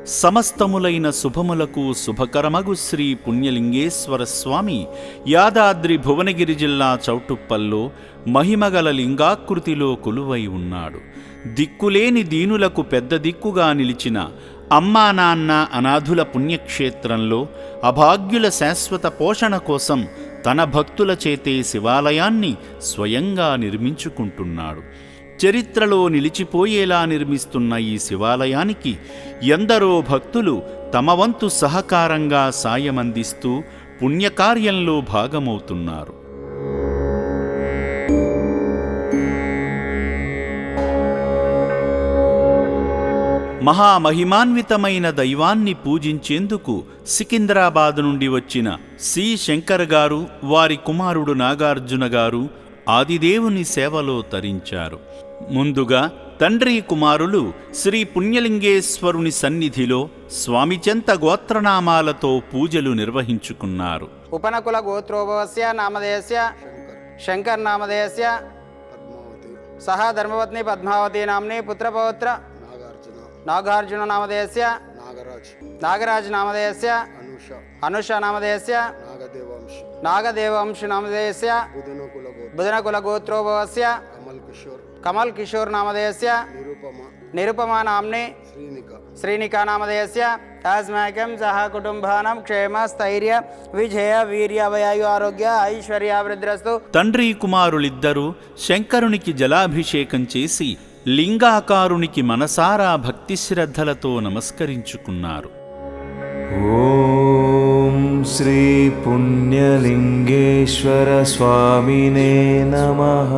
సమస్తములైన శుభములకు శుభకరమగు శ్రీ పుణ్యలింగేశ్వర స్వామి యాదాద్రి భువనగిరి జిల్లా చౌటుప్పల్లో మహిమగల లింగాకృతిలో కొలువై ఉన్నాడు. దిక్కులేని దీనులకు పెద్ద దిక్కుగా నిలిచిన అమ్మా నాన్న అనాథుల పుణ్యక్షేత్రంలో అభాగ్యుల శాశ్వత పోషణ కోసం తన భక్తుల చేతే శివాలయాన్ని స్వయంగా నిర్మించుకుంటున్నాడు. చరిత్రలో నిలిచిపోయేలా నిర్మిస్తున్న ఈ శివాలయానికి ఎందరో భక్తులు తమ వంతు సహకారంగా సాయమందిస్తూ పుణ్యకార్యంలో భాగమవుతున్నారు. మహామహిమాన్వితమైన దైవాన్ని పూజించేందుకు సికింద్రాబాద్ నుండి వచ్చిన సి శంకర్ గారు, వారి కుమారుడు నాగార్జున గారు ఆదిదేవుని సేవలో తరించారు. ముందుగా తండ్రి కుమారులు శ్రీ పుణ్యలింగేశ్వరుని సన్నిధిలో స్వామిచెంత గోత్రనామాలతో పూజలు నిర్వహించుకున్నారు. ఉపనకుల గోత్రోభవస్య నామధేయస్య శంకర్ నామధేయస్య సహ ధర్మపత్ని పద్మావతి నామ్ని పుత్రపౌత్ర నాగార్జున నామధేయస్య నాగరాజ్ నామధేయస్య అనుష నామధేయస్య నాగదేవంశ నామధేయస్య బుధనకుల గోత్రోభవస్య కమల్ కిషోర్ నామధేయస్య నిరుపమా నామ్ని శ్రీనికా నామధేయస్య తస్మైకం సహ కుటుంబానాం క్షేమ స్థైర్య విజయ వీర్య వయాయు ఆరోగ్య ఐశ్వర్యాభివృద్ధిరస్తు. తండ్రి కుమారులిద్దరూ శంకరునికి జలాభిషేకం చేసి లింగాకారునికి మనసారా భక్తి శ్రద్ధలతో నమస్కరించుకున్నారు. ఓం శ్రీ పుణ్యలింగేశ్వర స్వామినే నమః.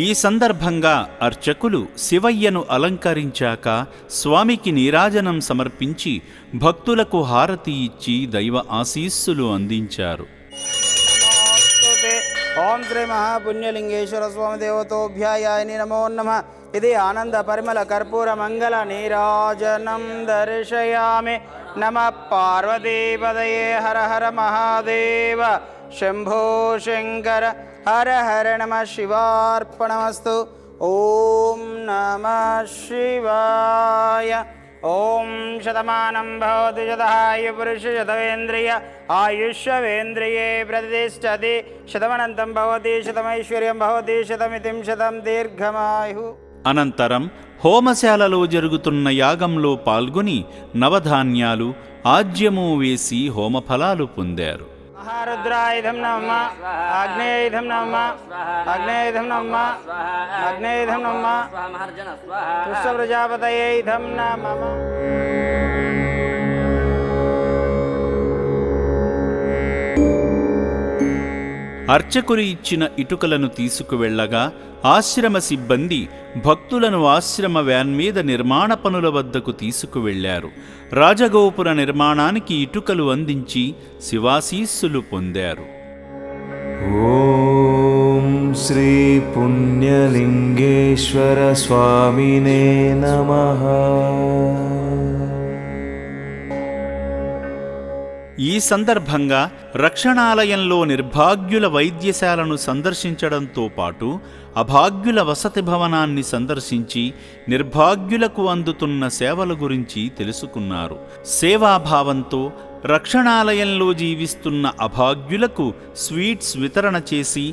ఈ సందర్భంగా అర్చకులు శివయ్యను అలంకరించాక స్వామికి నీరాజనం సమర్పించి భక్తులకు హారతి ఇచ్చి దైవ ఆశీస్సులు అందించారు. ఓం శ్రీ మహాపుణ్యలింగేశ్వర స్వామి దేవతోభ్యాయాని నమో నమః. ఇది ఆనంద పరిమళ కర్పూర మంగళ నీరాజనం దర్శయామి. నమః పార్వతీపదయే హర హర మహాదేవ శంభో శంకర హర హర నమః శివార్పణమస్తు. ఓం నమః శివాయ. ఓం శతమానం భవతి శతాయు పురుష శతవేంద్రియ ఆయుష్యేంద్రియే ప్రతిష్టతి. శతమనంతం భవతి శతమైశ్వర్యం భవతి శతమితిం శతం దీర్ఘమాయు. అనంతరం హోమశాలలో జరుగుతున్న యాగంలో పాల్గొని నవధాన్యాలు ఆజ్యము వేసి హోమఫలాలు పొందారు. మహారుద్రాయుధం నమ ఆగ్నేయుధం నమ ఆగ్నేయుధం నమ ఆగ్నేయుధం నమ పుష్ప ప్రజాపతయేధం నమ. అర్చకులు ఇచ్చిన ఇటుకలను తీసుకువెళ్లగా ఆశ్రమ సిబ్బంది భక్తులను ఆశ్రమ వ్యాన్ మీద నిర్మాణ పనుల వద్దకు తీసుకువెళ్లారు. రాజగోపుర నిర్మాణానికి ఇటుకలు అందించి శివాశీస్సులు పొందారు. ఓం శ్రీ పుణ్యలింగేశ్వర స్వామినే నమః. ఈ సందర్భంగా రక్షణాలయంలో నిర్భాగ్యుల వైద్యశాలను సందర్శించడంతో పాటు అభాగ్యుల వసతి భవనాన్ని సందర్శించి నిర్భాగ్యులకు అందుతున్న సేవల గురించి తెలుసుకున్నారు. సేవాభావంతో రక్షణాలయంలో జీవిస్తున్న అభాగ్యులకు స్వీట్స్ వితరణ చేసి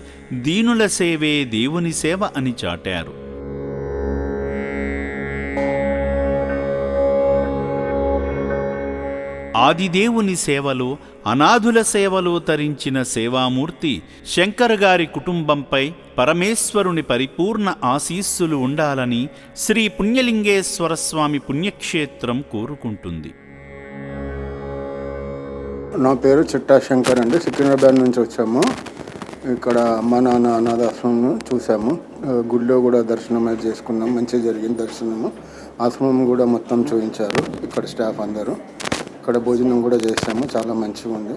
దీనుల సేవే దేవుని సేవ అని చాటారు. ఆదిదేవుని సేవలో అనాథుల సేవలో తరించిన సేవామూర్తి శంకర్ గారి కుటుంబంపై పరమేశ్వరుని పరిపూర్ణ ఆశీస్సులు ఉండాలని శ్రీ పుణ్యలింగేశ్వర స్వామి పుణ్యక్షేత్రం కోరుకుంటుంది. నా పేరు చిట్టా శంకర్ అండి. సికింద్రాబాద్ నుంచి వచ్చాము. ఇక్కడ అమ్మ నాన్న అనాథాశ్రమం చూసాము. గుడిలో కూడా దర్శనం అయితే చేసుకున్నాం. మంచిగా జరిగింది దర్శనము. ఆశ్రమం కూడా మొత్తం చూపించారు ఇక్కడ స్టాఫ్ అందరూ. ఇక్కడ భోజనం కూడా చేసాము. చాలా మంచిగా ఉంది.